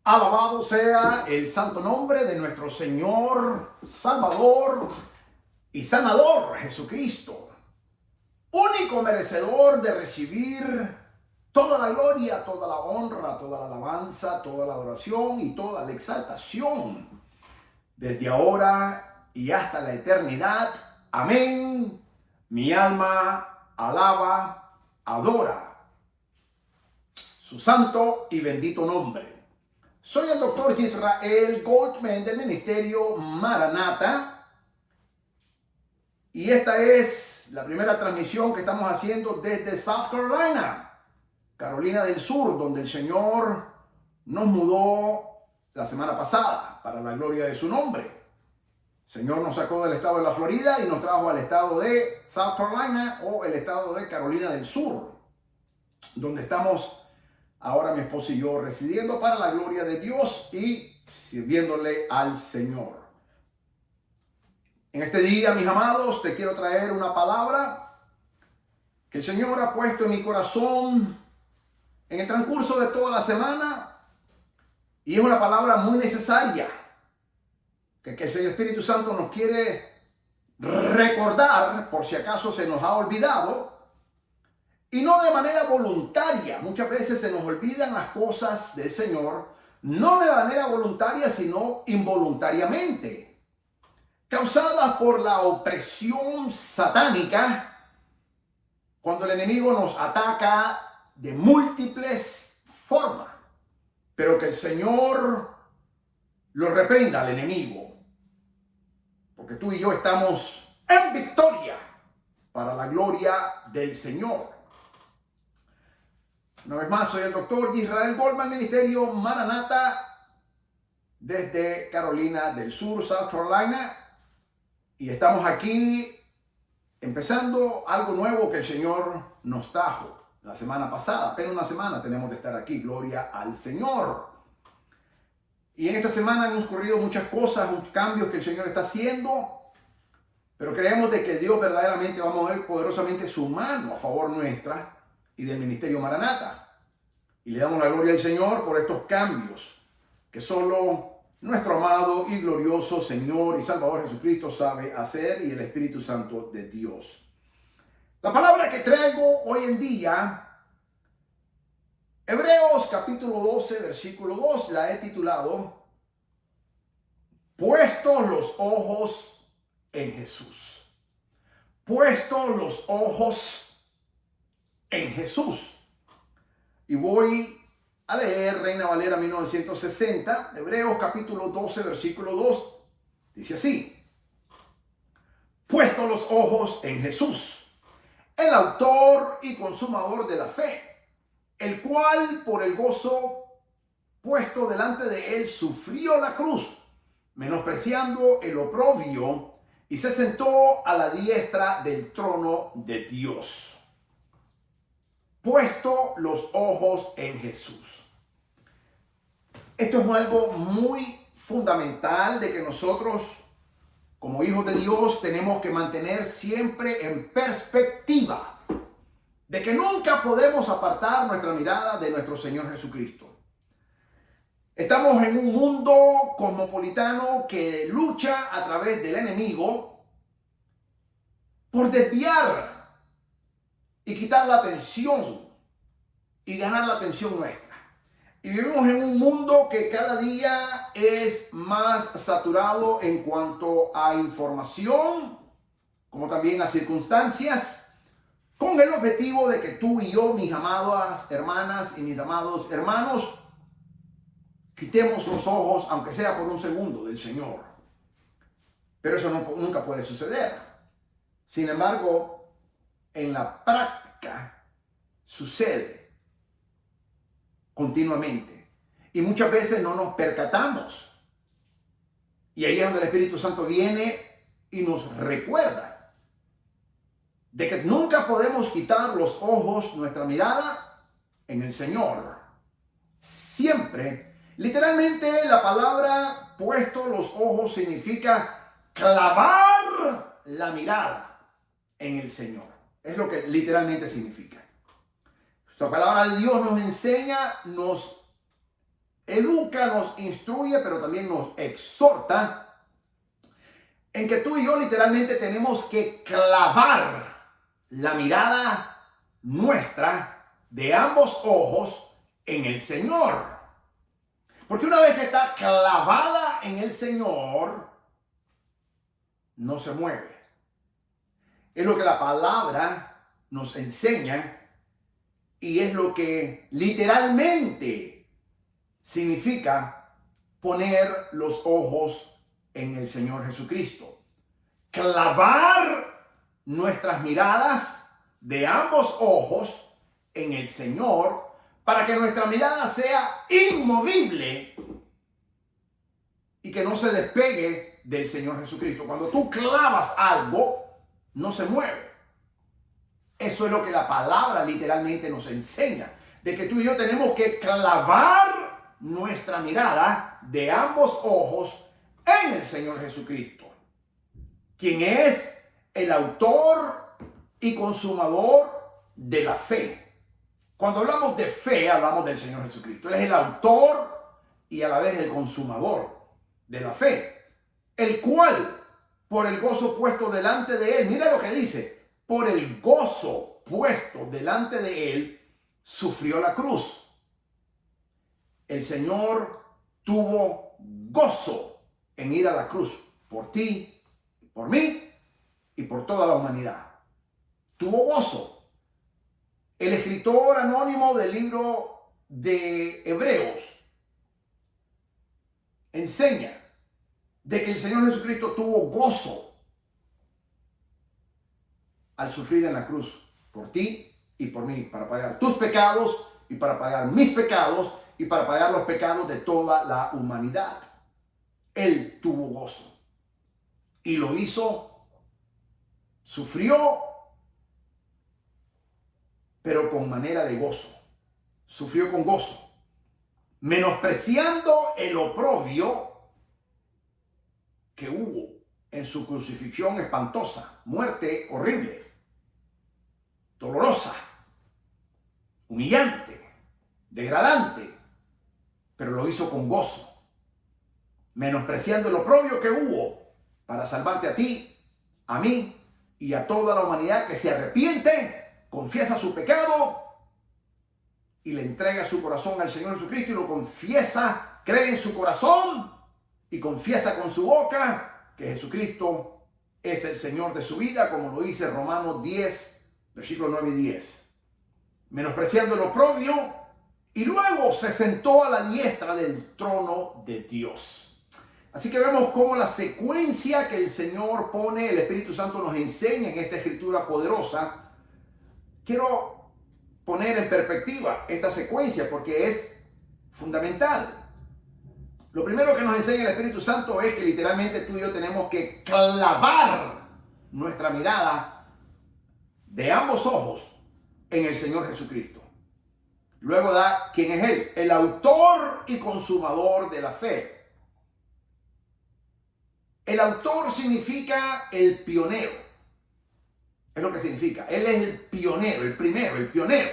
Alabado sea el santo nombre de nuestro Señor, Salvador y Sanador Jesucristo, único merecedor de recibir toda la gloria, toda la honra, toda la alabanza, toda la adoración y toda la exaltación, desde ahora y hasta la eternidad. Amén. Mi alma alaba, adora su santo y bendito nombre. Soy el doctor Israel Goldman del Ministerio Maranata y esta es la primera transmisión que estamos haciendo desde South Carolina, Carolina del Sur, donde el Señor nos mudó la semana pasada para la gloria de su nombre. El Señor nos sacó del estado de la Florida y nos trajo al estado de South Carolina o el estado de Carolina del Sur, donde estamos ahora mi esposo y yo residiendo para la gloria de Dios y sirviéndole al Señor. En este día, mis amados, te quiero traer una palabra que el Señor ha puesto en mi corazón en el transcurso de toda la semana y es una palabra muy necesaria que el Señor Espíritu Santo nos quiere recordar por si acaso se nos ha olvidado. Y no de manera voluntaria. Muchas veces se nos olvidan las cosas del Señor, no de manera voluntaria, sino involuntariamente, causadas por la opresión satánica, cuando el enemigo nos ataca de múltiples formas, pero que el Señor lo reprenda al enemigo, porque tú y yo estamos en victoria para la gloria del Señor. Una vez más, soy el doctor Israel Goldman, Ministerio Maranata, desde Carolina del Sur, South Carolina. Y estamos aquí empezando algo nuevo que el Señor nos trajo la semana pasada. Apenas una semana tenemos de estar aquí, gloria al Señor. Y en esta semana han ocurrido muchas cosas, muchos cambios que el Señor está haciendo. Pero creemos de que Dios verdaderamente va a mover poderosamente su mano a favor nuestra y del Ministerio Maranata. Y le damos la gloria al Señor por estos cambios que solo nuestro amado y glorioso Señor y Salvador Jesucristo sabe hacer y el Espíritu Santo de Dios. La palabra que traigo hoy en día, Hebreos capítulo 12, versículo 2, la he titulado Puestos los ojos en Jesús. Puestos los ojos en Jesús. Y voy a leer Reina Valera 1960, Hebreos capítulo 12, versículo 2. Dice así: Puestos los ojos en Jesús, el autor y consumador de la fe, el cual por el gozo puesto delante de él sufrió la cruz, menospreciando el oprobio, y se sentó a la diestra del trono de Dios. Puesto los ojos en Jesús. Esto es algo muy fundamental de que nosotros, como hijos de Dios, tenemos que mantener siempre en perspectiva, de que nunca podemos apartar nuestra mirada de nuestro Señor Jesucristo. Estamos en un mundo cosmopolitano que lucha a través del enemigo por desviar y quitar la atención y ganar la atención nuestra. Y vivimos en un mundo que cada día es más saturado en cuanto a información, como también a circunstancias, con el objetivo de que tú y yo, mis amadas hermanas y mis amados hermanos, quitemos los ojos, aunque sea por un segundo, del Señor. Pero eso nunca puede suceder. Sin embargo, en la práctica sucede continuamente y muchas veces no nos percatamos, y ahí es donde el Espíritu Santo viene y nos recuerda de que nunca podemos quitar los ojos, nuestra mirada en el Señor. Siempre, literalmente la palabra puesto los ojos significa clavar la mirada en el Señor. Es lo que literalmente significa. La palabra de Dios nos enseña, nos educa, nos instruye, pero también nos exhorta en que tú y yo literalmente tenemos que clavar la mirada nuestra de ambos ojos en el Señor. Porque una vez que está clavada en el Señor, no se mueve. Es lo que la palabra nos enseña y es lo que literalmente significa poner los ojos en el Señor Jesucristo. Clavar nuestras miradas de ambos ojos en el Señor para que nuestra mirada sea inmovible y que no se despegue del Señor Jesucristo. Cuando tú clavas algo, no se mueve. Eso es lo que la palabra literalmente nos enseña, de que tú y yo tenemos que clavar nuestra mirada de ambos ojos en el Señor Jesucristo, quien es el autor y consumador de la fe. Cuando hablamos de fe, hablamos del Señor Jesucristo. Él es el autor y a la vez el consumador de la fe, el cual, por el gozo puesto delante de él, mira lo que dice, por el gozo puesto delante de él, sufrió la cruz. El Señor tuvo gozo en ir a la cruz por ti, por mí y por toda la humanidad. Tuvo gozo. El escritor anónimo del libro de Hebreos enseña de que el Señor Jesucristo tuvo gozo al sufrir en la cruz por ti y por mí, para pagar tus pecados y para pagar mis pecados y para pagar los pecados de toda la humanidad. Él tuvo gozo y lo hizo, sufrió, pero con manera de gozo. Sufrió con gozo, menospreciando el oprobio que hubo en su crucifixión espantosa, muerte horrible, dolorosa, humillante, degradante, pero lo hizo con gozo, menospreciando el oprobio que hubo para salvarte a ti, a mí y a toda la humanidad que se arrepiente, confiesa su pecado y le entrega su corazón al Señor Jesucristo y lo confiesa, cree en su corazón y confiesa con su boca que Jesucristo es el Señor de su vida, como lo dice Romanos 10, versículos 9 y 10. Menospreciando el oprobio, y luego se sentó a la diestra del trono de Dios. Así que vemos cómo la secuencia que el Señor pone, el Espíritu Santo nos enseña en esta escritura poderosa. Quiero poner en perspectiva esta secuencia porque es fundamental. Lo primero que nos enseña el Espíritu Santo es que literalmente tú y yo tenemos que clavar nuestra mirada de ambos ojos en el Señor Jesucristo. Luego da quién es Él, el autor y consumador de la fe. El autor significa el pionero. Es lo que significa. Él es el pionero, el primero, el pionero.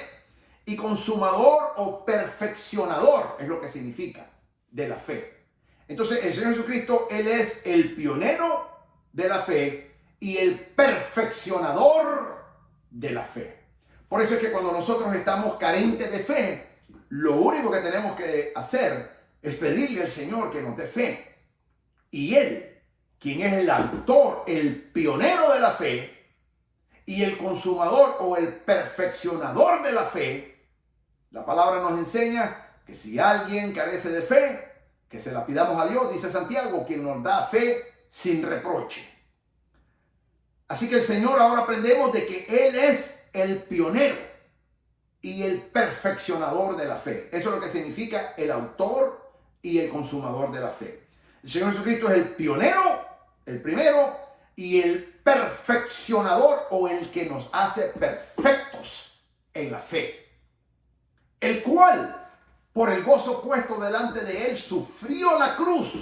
Y consumador o perfeccionador es lo que significa de la fe. Entonces el Señor Jesucristo, Él es el pionero de la fe y el perfeccionador de la fe. Por eso es que cuando nosotros estamos carentes de fe, lo único que tenemos que hacer es pedirle al Señor que nos dé fe. Y Él, quien es el autor, el pionero de la fe y el consumador o el perfeccionador de la fe, la palabra nos enseña que si alguien carece de fe, que se la pidamos a Dios, dice Santiago, quien nos da fe sin reproche. Así que el Señor, ahora aprendemos de que Él es el pionero y el perfeccionador de la fe. Eso es lo que significa el autor y el consumador de la fe. El Señor Jesucristo es el pionero, el primero, y el perfeccionador o el que nos hace perfectos en la fe. El cual, por el gozo puesto delante de Él, sufrió la cruz.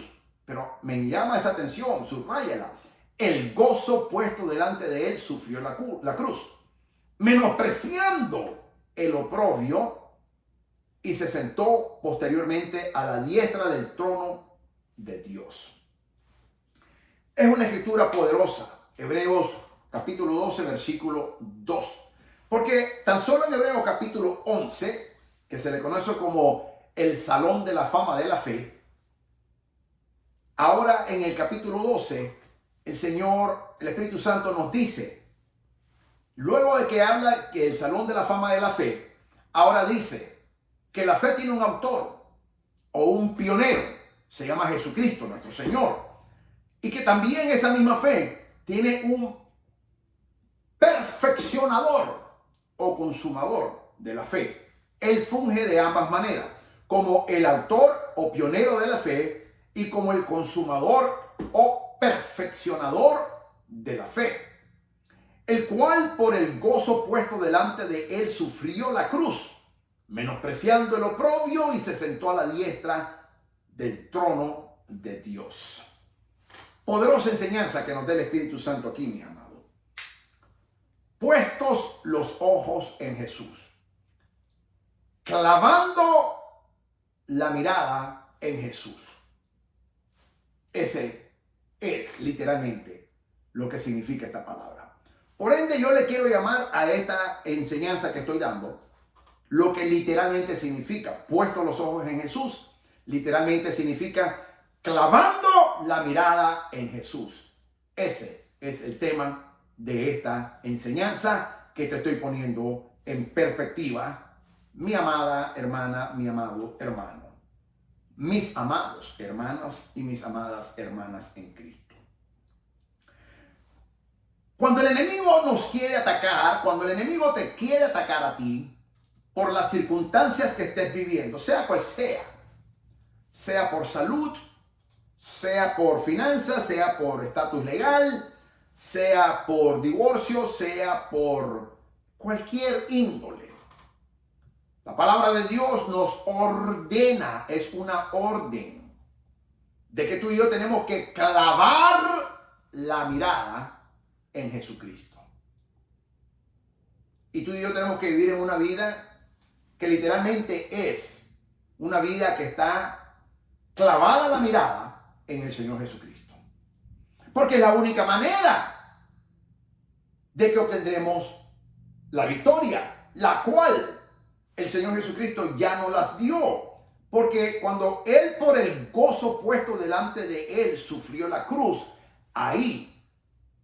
Pero me llama esa atención, subráyala. El gozo puesto delante de Él sufrió la cruz, menospreciando el oprobio y se sentó posteriormente a la diestra del trono de Dios. Es una escritura poderosa. Hebreos capítulo 12, versículo 2. Porque tan solo en Hebreos capítulo 11, que se le conoce como el Salón de la Fama de la Fe, ahora en el capítulo 12, el Señor, el Espíritu Santo nos dice, luego de que habla que el Salón de la Fama de la Fe, ahora dice que la fe tiene un autor o un pionero, se llama Jesucristo, nuestro Señor, y que también esa misma fe tiene un perfeccionador o consumador de la fe. Él funge de ambas maneras, como el autor o pionero de la fe y como el consumador o perfeccionador de la fe, el cual por el gozo puesto delante de él sufrió la cruz, menospreciando el oprobio, y se sentó a la diestra del trono de Dios. Poderosa enseñanza que nos da el Espíritu Santo aquí, mi amado. Puestos los ojos en Jesús, clavando la mirada en Jesús. Ese es literalmente lo que significa esta palabra. Por ende, yo le quiero llamar a esta enseñanza que estoy dando lo que literalmente significa puestos los ojos en Jesús. Literalmente significa clavando la mirada en Jesús. Ese es el tema de esta enseñanza que te estoy poniendo en perspectiva, mi amada hermana, mi amado hermano, mis amados hermanas y mis amadas hermanas en Cristo. Cuando el enemigo nos quiere atacar, cuando el enemigo te quiere atacar a ti por las circunstancias que estés viviendo, sea cual sea por salud, sea por finanzas, sea por estatus legal, sea por divorcio, sea por cualquier índole. La palabra de Dios nos ordena, es una orden, de que tú y yo tenemos que clavar la mirada en Jesucristo. Y tú y yo tenemos que vivir en una vida que literalmente es una vida que está clavada la mirada en el Señor Jesucristo. Porque es la única manera de que obtendremos la victoria, la cual el Señor Jesucristo ya nos las dio. Porque cuando Él, por el gozo puesto delante de Él, sufrió la cruz, ahí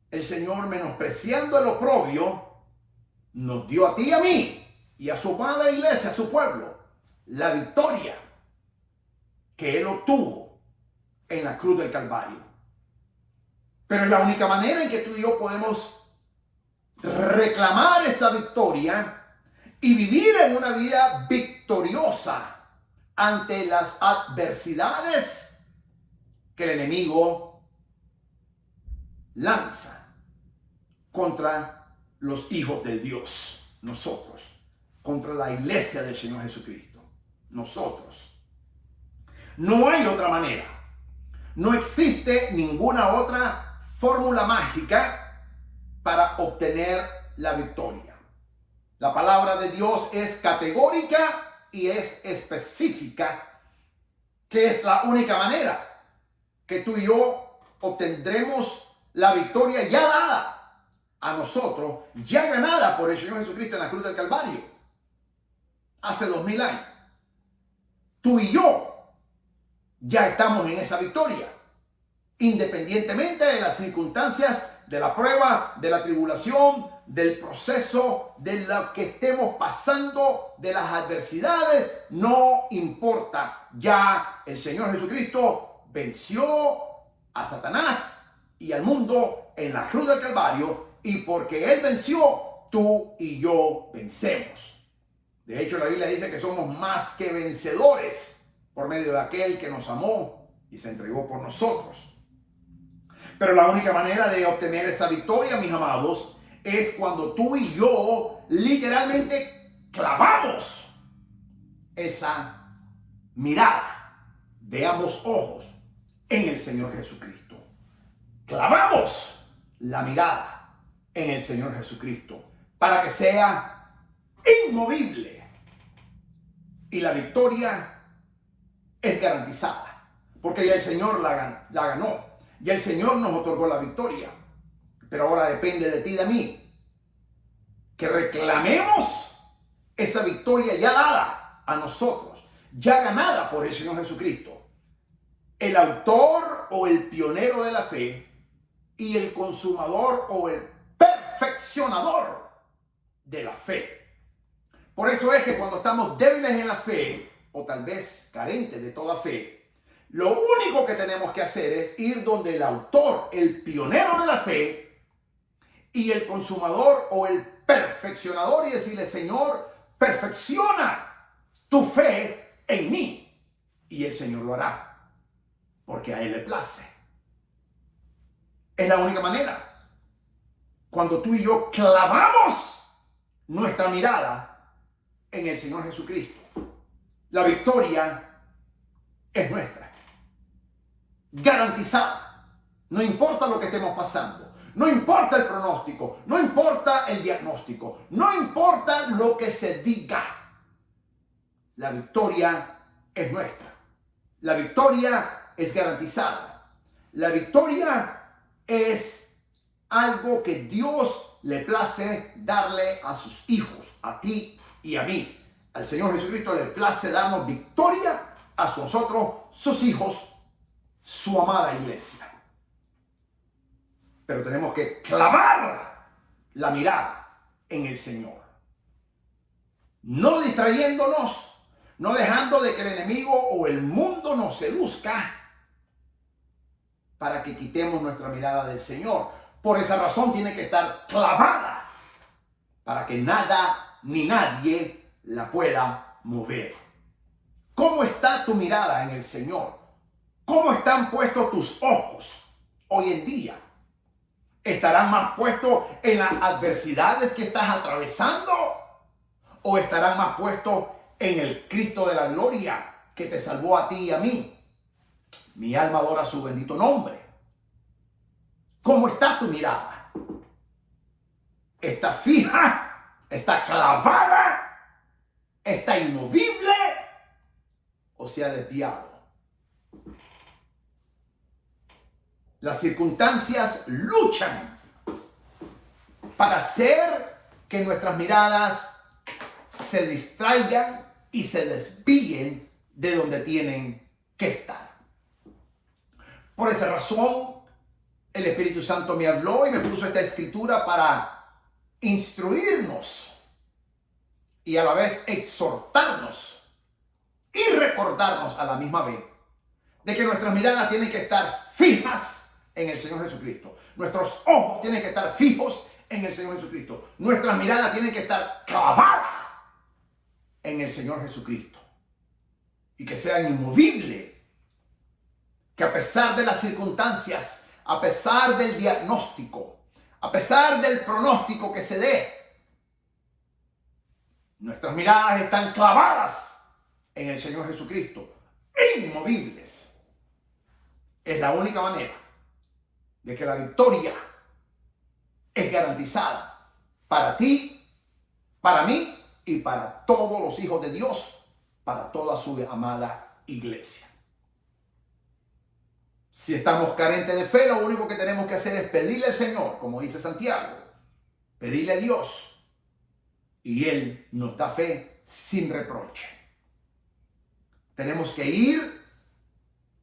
el Señor, menospreciando el oprobio, nos dio a ti y a mí y a su amada iglesia, a su pueblo, la victoria que Él obtuvo en la cruz del Calvario. Pero es la única manera en que tú y yo podemos reclamar esa victoria y vivir en una vida victoriosa ante las adversidades que el enemigo lanza contra los hijos de Dios, nosotros, contra la iglesia del Señor Jesucristo, nosotros. No hay otra manera, no existe ninguna otra fórmula mágica para obtener la victoria. La palabra de Dios es categórica y es específica, que es la única manera que tú y yo obtendremos la victoria ya dada a nosotros, ya ganada por el Señor Jesucristo en la cruz del Calvario hace 2000 años. Tú y yo ya estamos en esa victoria, independientemente de las circunstancias, de la prueba, de la tribulación, del proceso, de lo que estemos pasando, de las adversidades, no importa. Ya el Señor Jesucristo venció a Satanás y al mundo en la cruz del Calvario, y porque Él venció, tú y yo vencemos. De hecho, la Biblia dice que somos más que vencedores por medio de aquel que nos amó y se entregó por nosotros. Pero la única manera de obtener esa victoria, mis amados, es cuando tú y yo literalmente clavamos esa mirada de ambos ojos en el Señor Jesucristo. Clavamos la mirada en el Señor Jesucristo para que sea inmovible, y la victoria es garantizada, porque ya el Señor la ganó, ya el Señor nos otorgó la victoria, pero ahora depende de ti y de mí que reclamemos esa victoria ya dada a nosotros, ya ganada por el Señor Jesucristo, el autor o el pionero de la fe y el consumador o el perfeccionador de la fe. Por eso es que cuando estamos débiles en la fe, o tal vez carentes de toda fe, lo único que tenemos que hacer es ir donde el autor, el pionero de la fe y el consumador o el perfeccionador y decirle: Señor, perfecciona tu fe en mí. Y el Señor lo hará, porque a Él le place. Es la única manera. Cuando tú y yo clavamos nuestra mirada en el Señor Jesucristo, la victoria es nuestra, garantizada. No importa lo que estemos pasando, no importa el pronóstico, no importa el diagnóstico, no importa lo que se diga, la victoria es nuestra. La victoria es garantizada. La victoria es algo que Dios le place darle a sus hijos, a ti y a mí. Al Señor Jesucristo le place darnos victoria a nosotros, sus hijos, su amada iglesia. Pero tenemos que clavar la mirada en el Señor, no distrayéndonos, no dejando de que el enemigo o el mundo nos seduzca para que quitemos nuestra mirada del Señor. Por esa razón tiene que estar clavada para que nada ni nadie la pueda mover. ¿Cómo está tu mirada en el Señor? ¿Cómo están puestos tus ojos hoy en día? ¿Estarán más puestos en las adversidades que estás atravesando? ¿O estarán más puestos en el Cristo de la gloria que te salvó a ti y a mí? Mi alma adora su bendito nombre. ¿Cómo está tu mirada? ¿Está fija? ¿Está clavada? ¿Está inmovible? ¿O se ha desviado? Las circunstancias luchan para hacer que nuestras miradas se distraigan y se desvíen de donde tienen que estar. Por esa razón, el Espíritu Santo me habló y me puso esta escritura para instruirnos y a la vez exhortarnos y recordarnos a la misma vez de que nuestras miradas tienen que estar fijas en el Señor Jesucristo. Nuestros ojos tienen que estar fijos en el Señor Jesucristo. Nuestras miradas tienen que estar clavadas en el Señor Jesucristo. Y que sean inmovibles. Que a pesar de las circunstancias, a pesar del diagnóstico, a pesar del pronóstico que se dé, nuestras miradas están clavadas en el Señor Jesucristo, inmovibles. Es la única manera de que la victoria es garantizada para ti, para mí y para todos los hijos de Dios, para toda su amada iglesia. Si estamos carentes de fe, lo único que tenemos que hacer es pedirle al Señor, como dice Santiago, pedirle a Dios, y Él nos da fe sin reproche. Tenemos que ir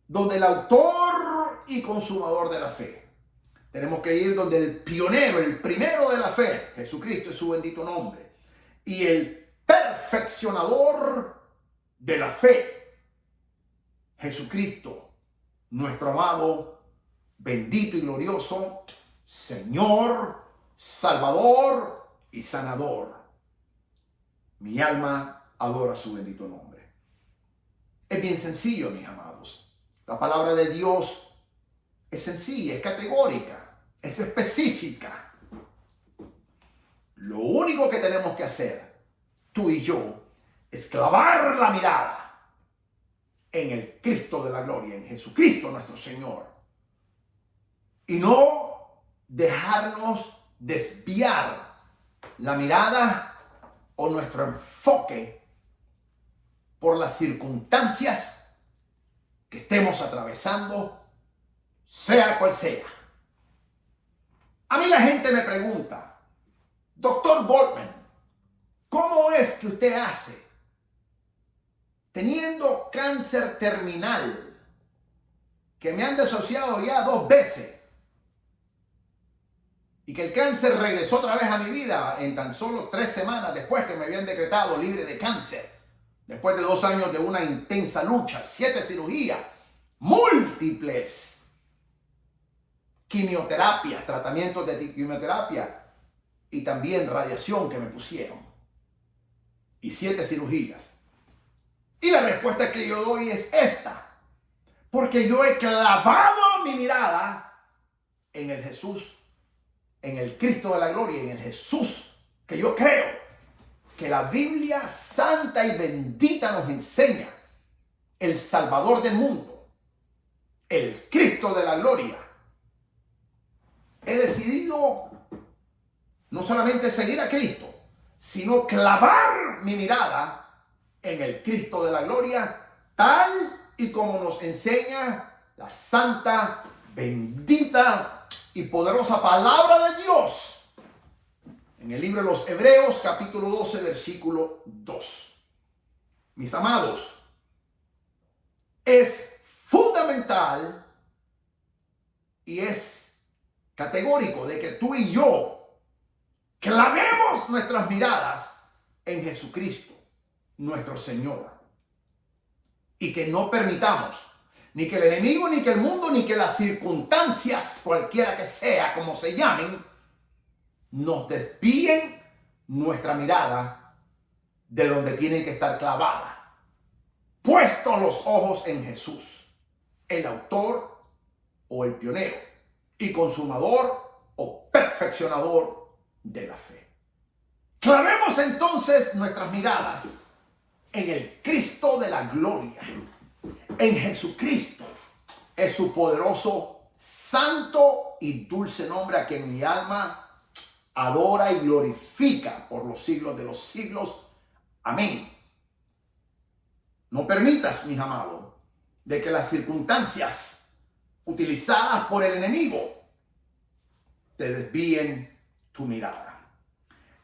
donde el autor y consumador de la fe. Tenemos que ir donde el pionero, el primero de la fe, Jesucristo es su bendito nombre, y el perfeccionador de la fe, Jesucristo, nuestro amado, bendito y glorioso Señor, Salvador y Sanador. Mi alma adora su bendito nombre. Es bien sencillo, mis amados. La palabra de Dios es sencilla, es categórica, es específica. Lo único que tenemos que hacer, tú y yo, es clavar la mirada en el Cristo de la gloria, en Jesucristo nuestro Señor. Y no dejarnos desviar la mirada o nuestro enfoque por las circunstancias que estemos atravesando, sea cual sea. A mí la gente me pregunta, Doctor Boltman, ¿cómo es que usted hace teniendo cáncer terminal, que me han desociado ya 2 veces, y que el cáncer regresó otra vez a mi vida en tan solo 3 semanas después que me habían decretado libre de cáncer, después de 2 años de una intensa lucha, 7 cirugías, múltiples quimioterapias, tratamientos de quimioterapia y también radiación que me pusieron, y 7 cirugías? Y la respuesta que yo doy es esta: porque yo he clavado mi mirada en el Jesús, en el Cristo de la gloria, en el Jesús que yo creo que la Biblia santa y bendita nos enseña, el Salvador del mundo, el Cristo de la gloria. He decidido no solamente seguir a Cristo, sino clavar mi mirada en el Cristo de la gloria, tal y como nos enseña la santa, bendita y poderosa palabra de Dios en el libro de los Hebreos, capítulo 12, versículo 2. Mis amados, es fundamental y es categórico de que tú y yo clavemos nuestras miradas en Jesucristo, nuestro Señor, y que no permitamos ni que el enemigo, ni que el mundo, ni que las circunstancias, cualquiera que sea, como se llamen, nos desvíen nuestra mirada de donde tienen que estar clavada, puestos los ojos en Jesús, el autor o el pionero y consumador o perfeccionador de la fe. Clavemos entonces nuestras miradas en el Cristo de la gloria, en Jesucristo. Es su poderoso, santo y dulce nombre, a quien mi alma adora y glorifica por los siglos de los siglos. Amén. No permitas, mis amados, de que las circunstancias utilizadas por el enemigo te desvíen tu mirada.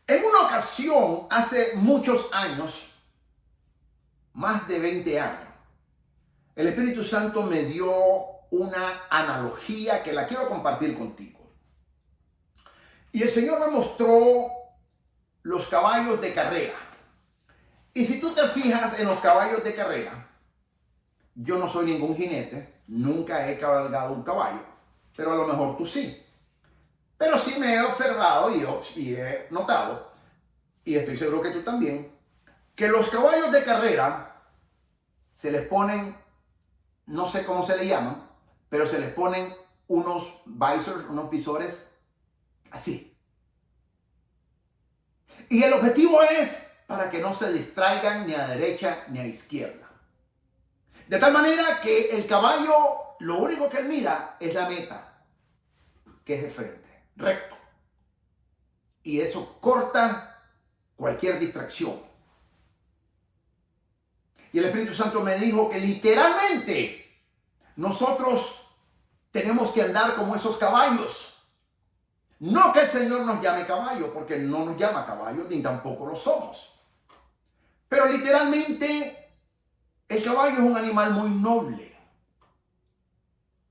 En una ocasión, hace muchos años, más de 20 años, el Espíritu Santo me dio una analogía que la quiero compartir contigo. Y el Señor me mostró los caballos de carrera. Y si tú te fijas en los caballos de carrera, yo no soy ningún jinete, nunca he cabalgado un caballo, pero a lo mejor tú sí. Pero sí me he observado y he notado, y estoy seguro que tú también, que los caballos de carrera se les ponen, no sé cómo se le llaman, pero se les ponen unos visors, unos visores así. Y el objetivo es para que no se distraigan ni a derecha ni a izquierda. De tal manera que el caballo, lo único que él mira es la meta, que es de frente, recto. Y eso corta cualquier distracción. Y el Espíritu Santo me dijo que literalmente nosotros tenemos que andar como esos caballos. No que el Señor nos llame caballo, porque no nos llama caballo, ni tampoco lo somos. Pero literalmente el caballo es un animal muy noble.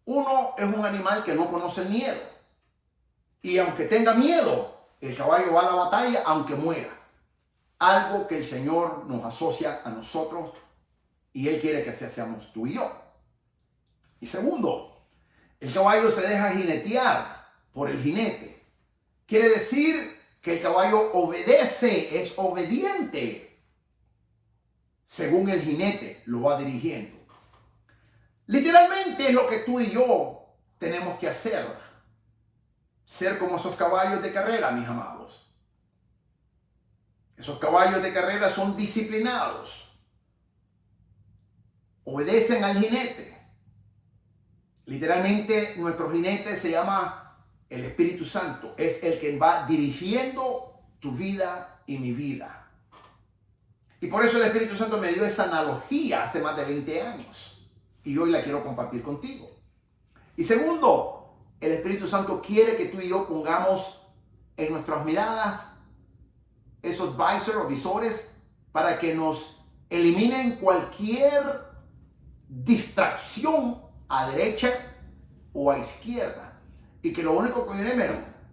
Uno es un animal que no conoce el miedo. Y aunque tenga miedo, el caballo va a la batalla aunque muera. Algo que el Señor nos asocia a nosotros y Él quiere que así seamos tú y yo. Y segundo, el caballo se deja jinetear por el jinete. Quiere decir que el caballo obedece, es obediente, según el jinete lo va dirigiendo. Literalmente es lo que tú y yo tenemos que hacer. Ser como esos caballos de carrera, mis amados. Esos caballos de carrera son disciplinados. Obedecen al jinete. Literalmente nuestro jinete se llama el Espíritu Santo. Es el que va dirigiendo tu vida y mi vida. Y por eso el Espíritu Santo me dio esa analogía hace más de 20 años. Y hoy la quiero compartir contigo. Y segundo, el Espíritu Santo quiere que tú y yo pongamos en nuestras miradas esos visors o visores para que nos eliminen cualquier distracción a derecha o a izquierda. Y que lo único que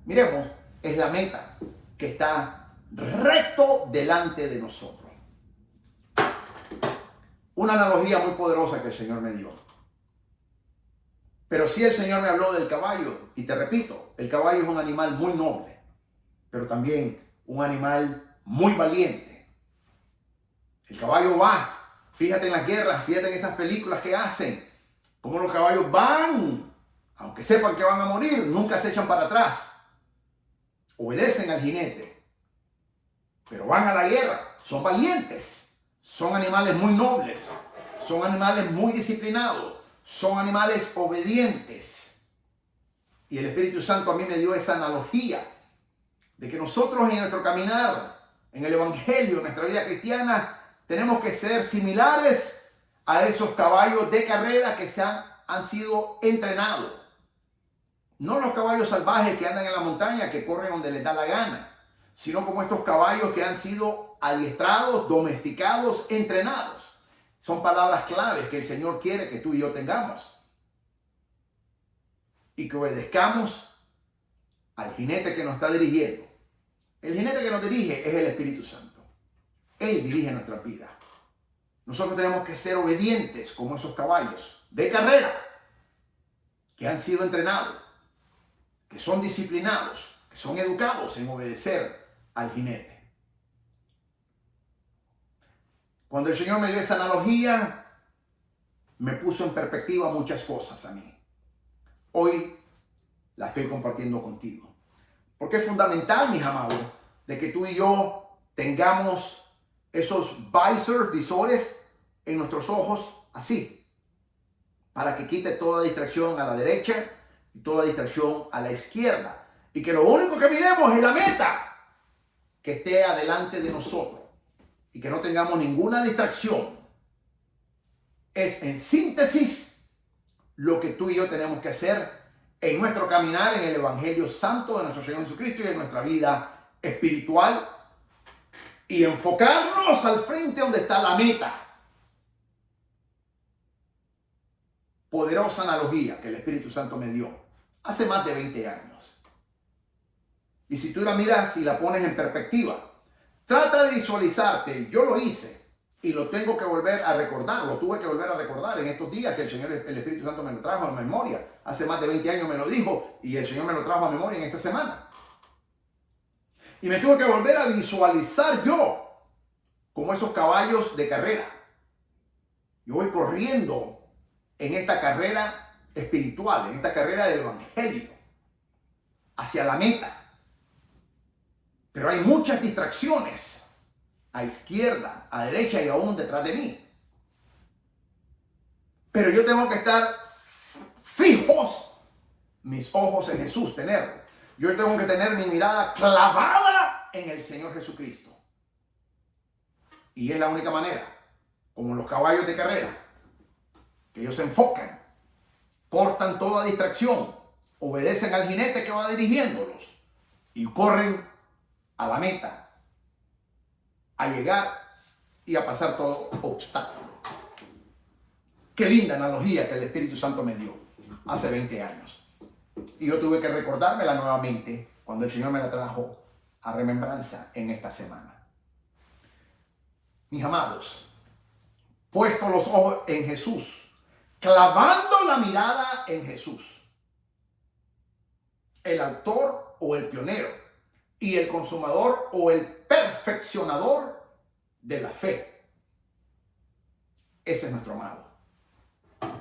miremos es la meta que está recto delante de nosotros. Una analogía muy poderosa que el Señor me dio. Pero sí, el Señor me habló del caballo. Y te repito, el caballo es un animal muy noble, pero también un animal muy valiente. El caballo va. Fíjate en las guerras, fíjate en esas películas que hacen. Cómo los caballos van. Aunque sepan que van a morir, nunca se echan para atrás. Obedecen al jinete. Pero van a la guerra. Son valientes. Son animales muy nobles. Son animales muy disciplinados. Son animales obedientes. Y el Espíritu Santo a mí me dio esa analogía de que nosotros en nuestro caminar, en el Evangelio, en nuestra vida cristiana, tenemos que ser similares a esos caballos de carrera que han sido entrenados. No los caballos salvajes que andan en la montaña, que corren donde les da la gana, sino como estos caballos que han sido adiestrados, domesticados, entrenados. Son palabras claves que el Señor quiere que tú y yo tengamos. Y que obedezcamos al jinete que nos está dirigiendo. El jinete que nos dirige es el Espíritu Santo. Él dirige nuestra vida. Nosotros tenemos que ser obedientes como esos caballos de carrera que han sido entrenados, que son disciplinados, que son educados en obedecer al jinete. Cuando el Señor me dio esa analogía, me puso en perspectiva muchas cosas a mí. Hoy la estoy compartiendo contigo. Porque es fundamental, mis amados, de que tú y yo tengamos esos visores en nuestros ojos así, para que quite toda distracción a la derecha y toda distracción a la izquierda. Y que lo único que miremos es la meta que esté adelante de nosotros. Y que no tengamos ninguna distracción. Es en síntesis lo que tú y yo tenemos que hacer en nuestro caminar en el Evangelio Santo de nuestro Señor Jesucristo y en nuestra vida espiritual. Y enfocarnos al frente donde está la meta. Poderosa analogía que el Espíritu Santo me dio hace más de 20 años. Y si tú la miras y la pones en perspectiva, trata de visualizarte. Yo lo hice y lo tengo que volver a recordar. Lo tuve que volver a recordar en estos días que el Espíritu Santo me lo trajo a memoria. Hace más de 20 años me lo dijo y el Señor me lo trajo a memoria en esta semana. Y me tuve que volver a visualizar yo como esos caballos de carrera. Yo voy corriendo en esta carrera espiritual, en esta carrera del Evangelio, hacia la meta. Pero hay muchas distracciones a izquierda, a derecha y aún detrás de mí. Pero yo tengo que estar fijos, mis ojos en Jesús, tenerlo. Yo tengo que tener mi mirada clavada en el Señor Jesucristo. Y es la única manera, como los caballos de carrera, que ellos se enfocan, cortan toda distracción, obedecen al jinete que va dirigiéndolos y corren a la meta, a llegar y a pasar todo obstáculo. Qué linda analogía que el Espíritu Santo me dio hace 20 años. Y yo tuve que recordármela nuevamente cuando el Señor me la trajo a remembranza en esta semana. Mis amados, puesto los ojos en Jesús, clavando la mirada en Jesús, el autor o el pionero y el consumador o el perfeccionador de la fe. Ese es nuestro amado.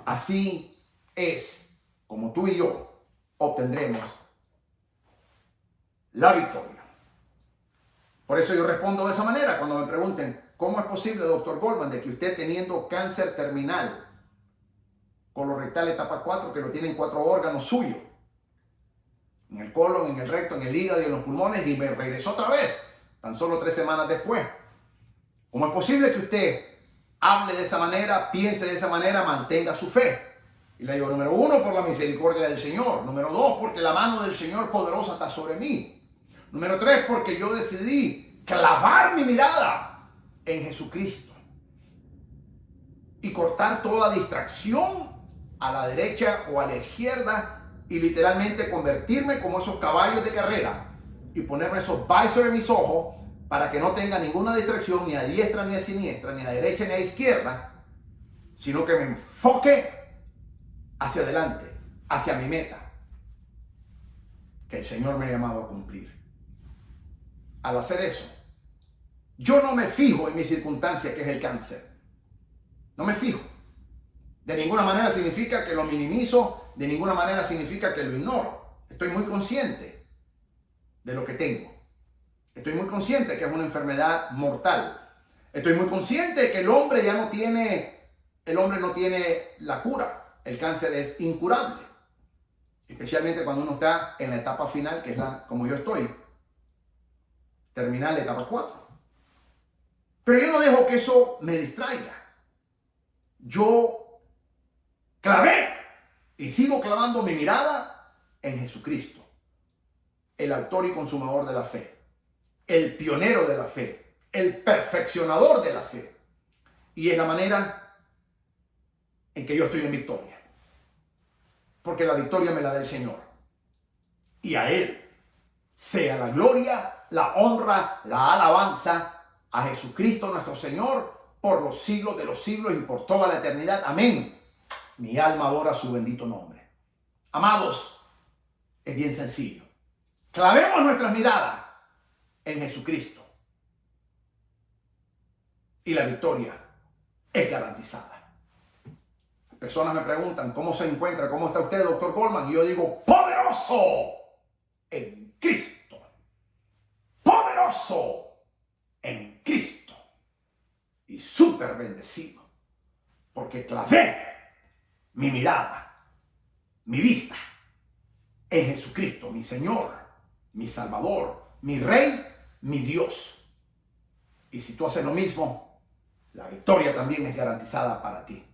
Así es como tú y yo obtendremos la victoria. Por eso yo respondo de esa manera cuando me pregunten, ¿cómo es posible, doctor Goldman, de que usted teniendo cáncer terminal, colorectal etapa 4, que lo tienen 4 órganos suyos, en el colon, en el recto, en el hígado y en los pulmones, y me regresó otra vez, tan solo 3 semanas después, ¿Cómo es posible que usted hable de esa manera, piense de esa manera, mantenga su fe? Y le digo, número 1, por la misericordia del Señor. Número 2, porque la mano del Señor poderosa está sobre mí. Número 3, porque yo decidí clavar mi mirada en Jesucristo y cortar toda distracción a la derecha o a la izquierda y literalmente convertirme como esos caballos de carrera y ponerme esos visors en mis ojos para que no tenga ninguna distracción ni a diestra ni a siniestra, ni a derecha ni a izquierda, sino que me enfoque hacia adelante, hacia mi meta, que el Señor me ha llamado a cumplir. Al hacer eso, yo no me fijo en mi circunstancia, que es el cáncer. No me fijo. De ninguna manera significa que lo minimizo, de ninguna manera significa que lo ignoro. Estoy muy consciente de lo que tengo. Estoy muy consciente que es una enfermedad mortal. Estoy muy consciente de que el hombre no tiene la cura. El cáncer es incurable. Especialmente cuando uno está en la etapa final, que es como yo estoy, terminal, etapa 4. Pero yo no dejo que eso me distraiga. Yo clavé y sigo clavando mi mirada en Jesucristo, el autor y consumador de la fe, el pionero de la fe, el perfeccionador de la fe. Y es la manera en que yo estoy en victoria. Porque la victoria me la da el Señor. Y a Él sea la gloria, la honra, la alabanza, a Jesucristo nuestro Señor, por los siglos de los siglos y por toda la eternidad. Amén. Mi alma adora su bendito nombre. Amados, es bien sencillo. Clavemos nuestras miradas en Jesucristo y la victoria es garantizada. Personas me preguntan, ¿cómo se encuentra? ¿Cómo está usted, doctor Goldman? Y yo digo, poderoso en Cristo. Poderoso en Cristo. Y súper bendecido. Porque clavé mi mirada, mi vista en Jesucristo, mi Señor, mi Salvador, mi Rey, mi Dios. Y si tú haces lo mismo, la victoria también es garantizada para ti.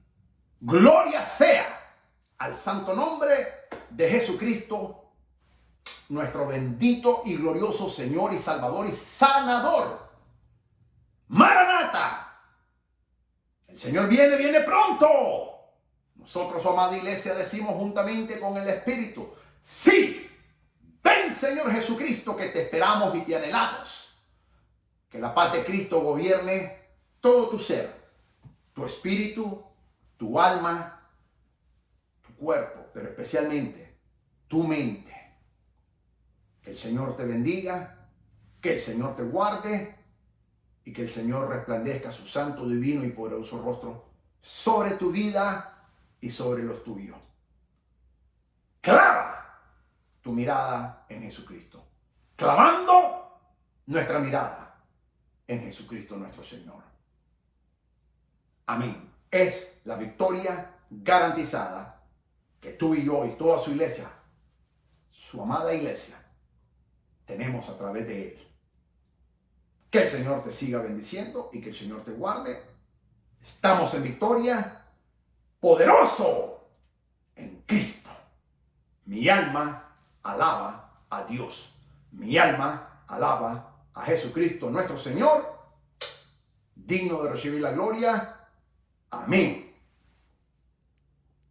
Gloria sea al santo nombre de Jesucristo, nuestro bendito y glorioso Señor y Salvador y sanador. Maranata. El Señor viene pronto. Nosotros, amada iglesia, decimos juntamente con el Espíritu, sí, ven Señor Jesucristo, que te esperamos y te anhelamos. Que la paz de Cristo gobierne todo tu ser, tu espíritu, tu alma, tu cuerpo, pero especialmente tu mente. Que el Señor te bendiga, que el Señor te guarde y que el Señor resplandezca su santo, divino y poderoso rostro sobre tu vida y sobre los tuyos. Clava tu mirada en Jesucristo, clavando nuestra mirada en Jesucristo nuestro Señor. Amén. Es la victoria garantizada que tú y yo y toda su iglesia, su amada iglesia, tenemos a través de Él. Que el Señor te siga bendiciendo y que el Señor te guarde. Estamos en victoria, poderoso en Cristo. Mi alma alaba a Dios. Mi alma alaba a Jesucristo nuestro Señor, digno de recibir la gloria. Amén.